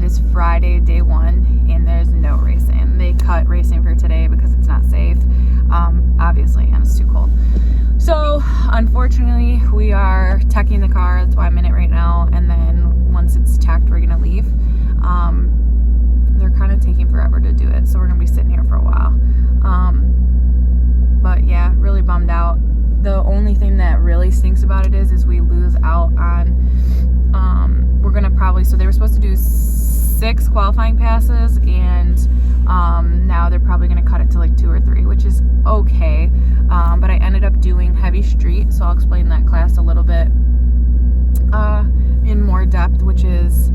is Friday, day 1, and there's no racing. They cut racing for today because it's not safe, obviously, and it's too cold. So, unfortunately, we are teching the car. That's why I'm in it right now. And then once it's teched, we're gonna leave. They're kind of taking forever to do it, so we're gonna be sitting here for a while. But yeah, really bummed out. The only thing that really stinks about it is we lose out on, we're gonna probably, so they were supposed to do 6 qualifying passes, and now they're probably gonna cut it to like 2 or 3, which is okay. But I ended up doing heavy street, so I'll explain that class a little bit in more depth, which is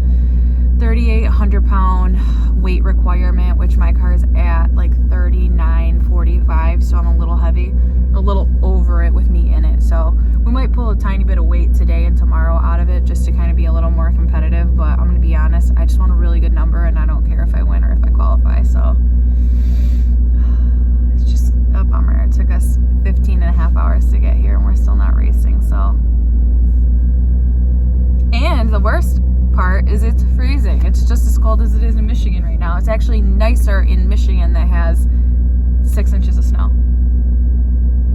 3,800 pound weight requirement, which my car is at like 39.45, so I'm a little heavy, a little over it with me in it. So we might pull a tiny bit of weight today and tomorrow out of it just to kind of be a little more competitive. But I'm gonna be honest, I just want a really good number, and I don't care if I win or if I qualify. So it's just a bummer. It took us 15 and a half hours to get here, and we're still not racing. So, and the worst part is it's freezing. It's just as cold as it is in Michigan right now. It's actually nicer in Michigan that has 6 inches of snow.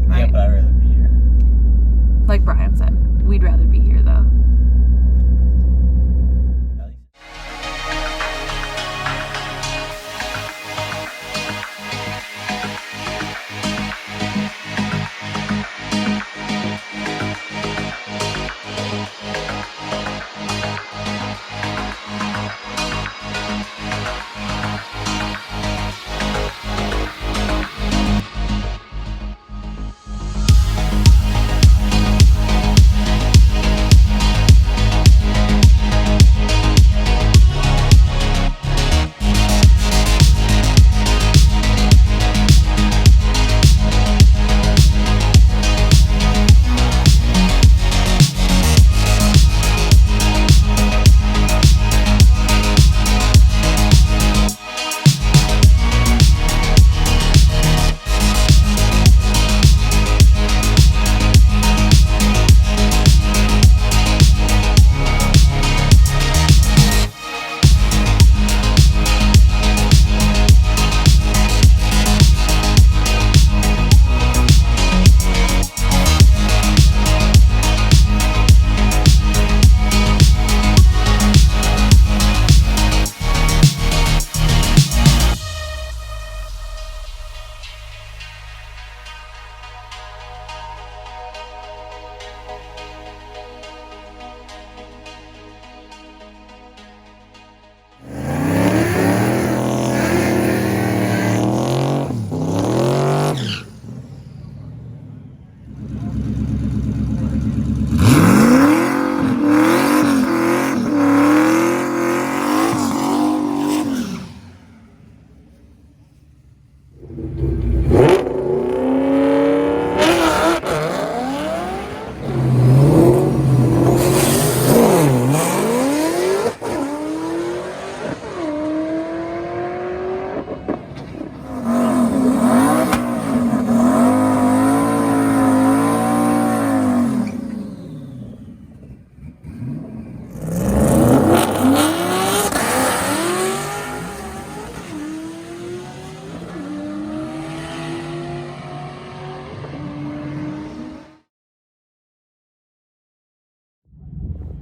Right? Yeah, but I'd rather be here. Like Brian said, we'd rather be here though.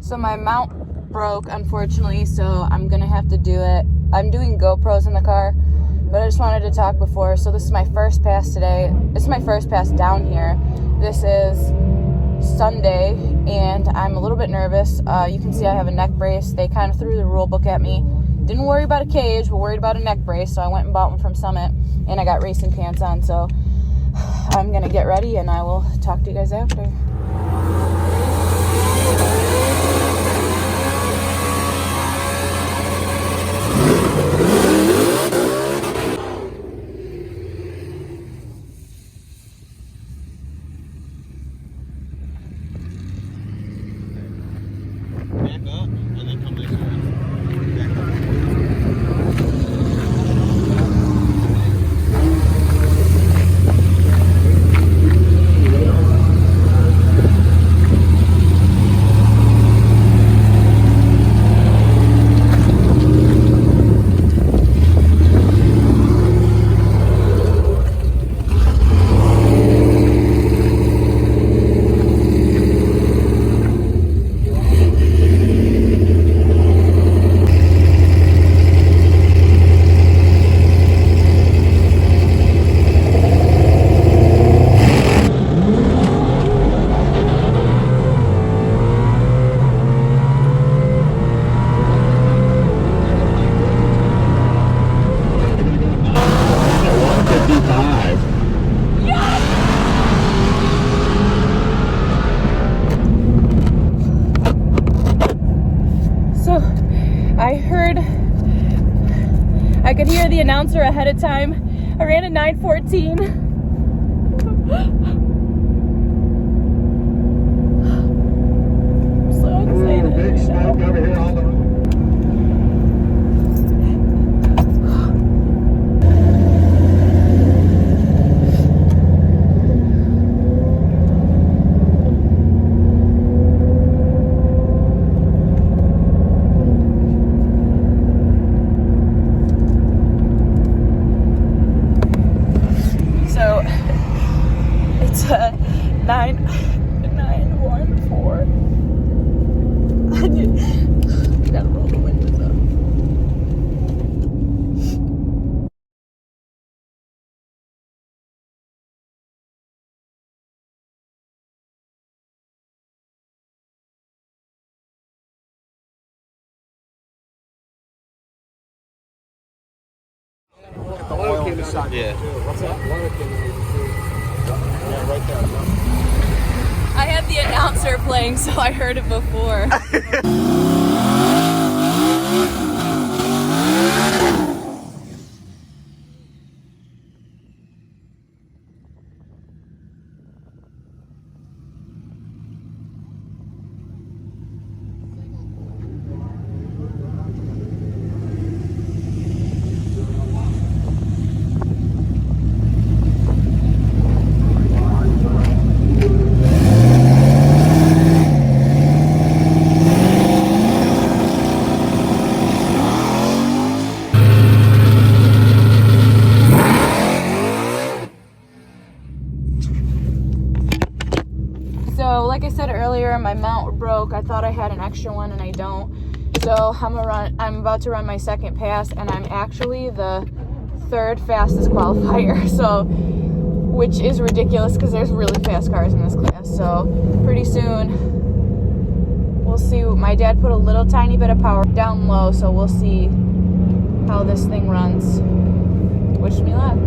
So my mount broke, unfortunately, so I'm gonna have to do it. I'm doing GoPros in the car, but I just wanted to talk before. So this is my first pass today. This is my first pass down here. This is Sunday, and I'm a little bit nervous. You can see I have a neck brace. They kind of threw the rule book at me. Didn't worry about a cage, but worried about a neck brace, so I went and bought one from Summit, and I got racing pants on, so I'm gonna get ready, and I will talk to you guys after. Back up and then come this way. Back up. I could hear the announcer ahead of time. I ran a 9:14. I'm so excited. Big smoke over here on the It's a 914. I gotta roll the windows up. the oil came out. Yeah. What's that? Oil came out. Yeah, right there. I had the announcer playing, so I heard it before. So, like I said earlier, my mount broke. I thought I had an extra one, and I don't. So I'm about to run my second pass, and I'm actually the third fastest qualifier. So, which is ridiculous because there's really fast cars in this class. So pretty soon, we'll see. My dad put a little tiny bit of power down low, so we'll see how this thing runs. Wish me luck.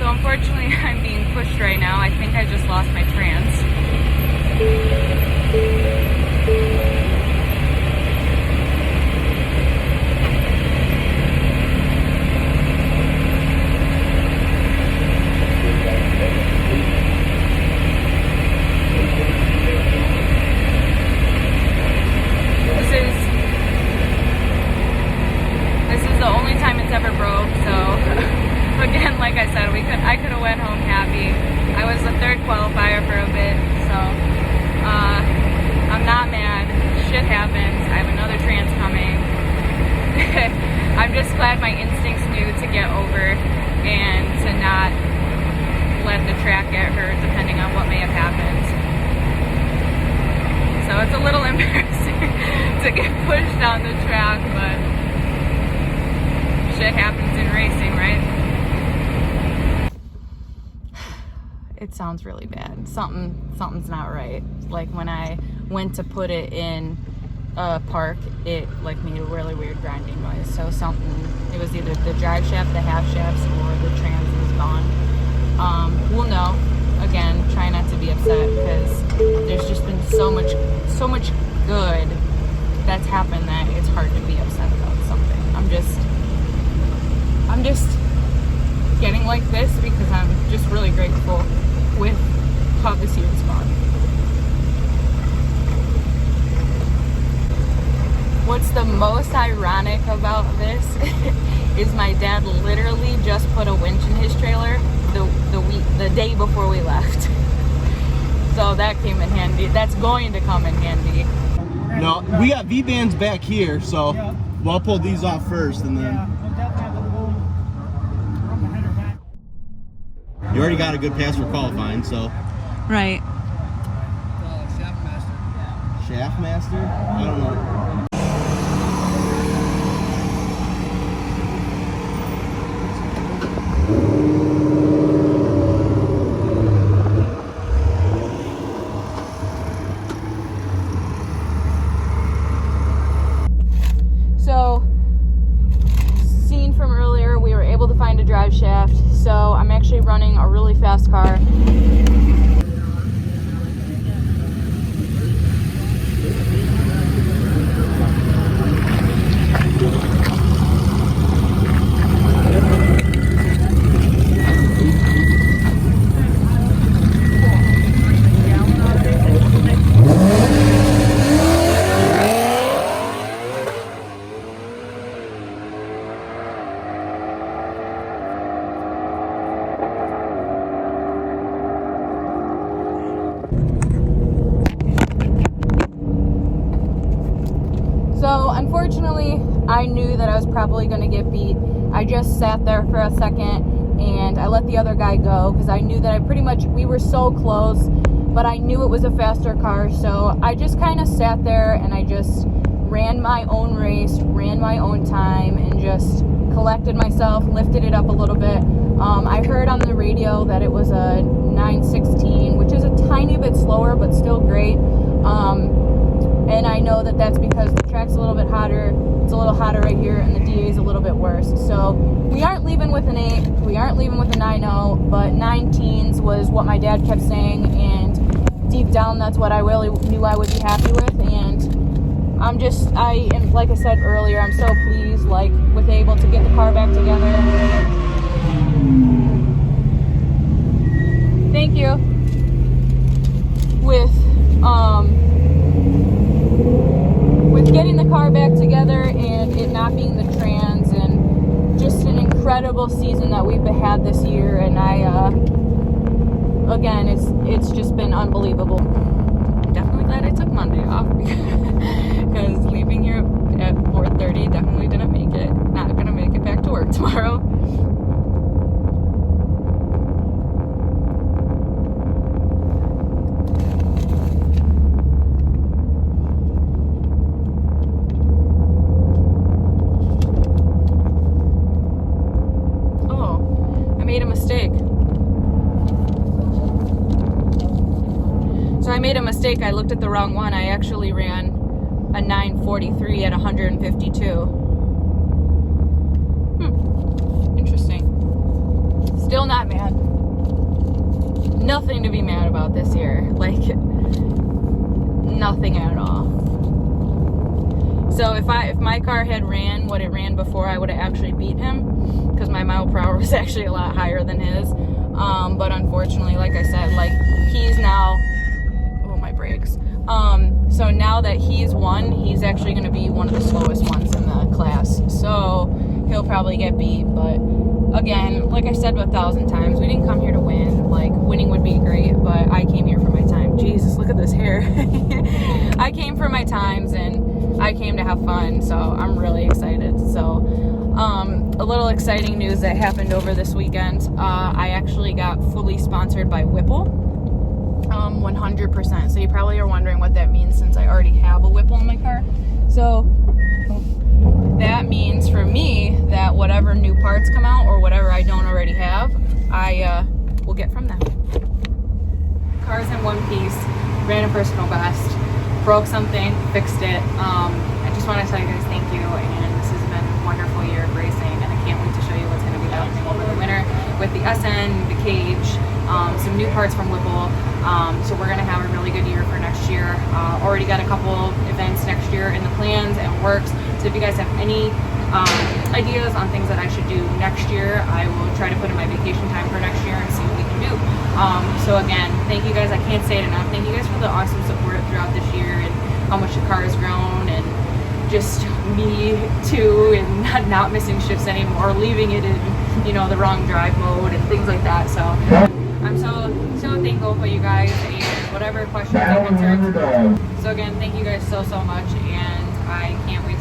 Unfortunately, I'm being pushed right now. I think I just lost my trans. This is the only time it's ever broke, so again, like I said, I could have went home happy. I was the third qualifier for a bit, so I'm not mad. Shit happens. I have another trans coming. I'm just glad my instincts knew to get over and to not let the track get hurt, depending on what may have happened. So it's a little embarrassing to get pushed down the track, but shit happens in racing, right? It sounds really bad. Something's not right. Like when I went to put it in a park, it like made a really weird grinding noise. So it was either the drive shaft, the half shafts, or the trans is gone. We'll know. Again, try not to be upset because there's just been so much good that's happened that it's hard to be upset about something. I'm just getting like this because I'm just really grateful with how this year's gone. What's the most ironic about this is my dad literally just put a winch in his trailer the day before we left. So that came in handy. That's going to come in handy. No, we got V-bands back here, so we'll pull these off first and then. You already got a good pass for qualifying, so. Right. Shaft Master? I don't know. shaft. So I'm actually running a really fast car. So unfortunately, I knew that I was probably going to get beat. I just sat there for a second and I let the other guy go because I knew that we were so close, but I knew it was a faster car. So I just kind of sat there and I just ran my own race, ran my own time, and just collected myself, lifted it up a little bit. I heard on the radio that it was a 916, which is a tiny bit slower, but still great. And I know that that's because the track's a little bit hotter. It's a little hotter right here, and the DA is a little bit worse. So we aren't leaving with an 8. We aren't leaving with a 9.0, but 19s was what my dad kept saying, and deep down, that's what I really knew I would be happy with. And I am, like I said earlier, I'm so pleased, like, with able to get the car back together. Thank you. With getting the car back together and it not being the trans, and just an incredible season that we've had this year, and again, it's just been unbelievable. I'm definitely glad I took Monday off because leaving here at 4:30 definitely didn't make it. Not gonna make it back to work tomorrow. I made a mistake. I looked at the wrong one. I actually ran a 943 at 152. Interesting. Still not mad. Nothing to be mad about this year. Like, nothing at all. So if my car had ran what it ran before, I would have actually beat him because my mile per hour was actually a lot higher than his. But unfortunately, like I said, like, he's now, brakes. So now that he's won, he's actually going to be one of the slowest ones in the class. So he'll probably get beat. But again, like I said 1,000 times, we didn't come here to win. Like, winning would be great, but I came here for my time. Jesus, look at this hair. I came for my times and I came to have fun. So I'm really excited. So a little exciting news that happened over this weekend. I actually got fully sponsored by Whipple. 100%. So you probably are wondering what that means, since I already have a Whipple in my car. So that means for me that whatever new parts come out or whatever I don't already have, I will get from them. Car's in one piece, ran a personal best, broke something, fixed it. I just want to tell you guys thank you, and this has been a wonderful year of racing, and I can't wait to show you what's going to be happening over the winter with the SN, the cage, some new parts from Whipple. So we're going to have a really good year for next year. Already got a couple events next year in the plans and works. So if you guys have any ideas on things that I should do next year, I will try to put in my vacation time for next year and see what we can do. So again, thank you guys. I can't say it enough. Thank you guys for the awesome support throughout this year and how much the car has grown, and just me too, and not missing shifts anymore, leaving it in, the wrong drive mode and things like that. So I'm so thankful for you guys and whatever questions and concerns. So again, thank you guys so much, and I can't wait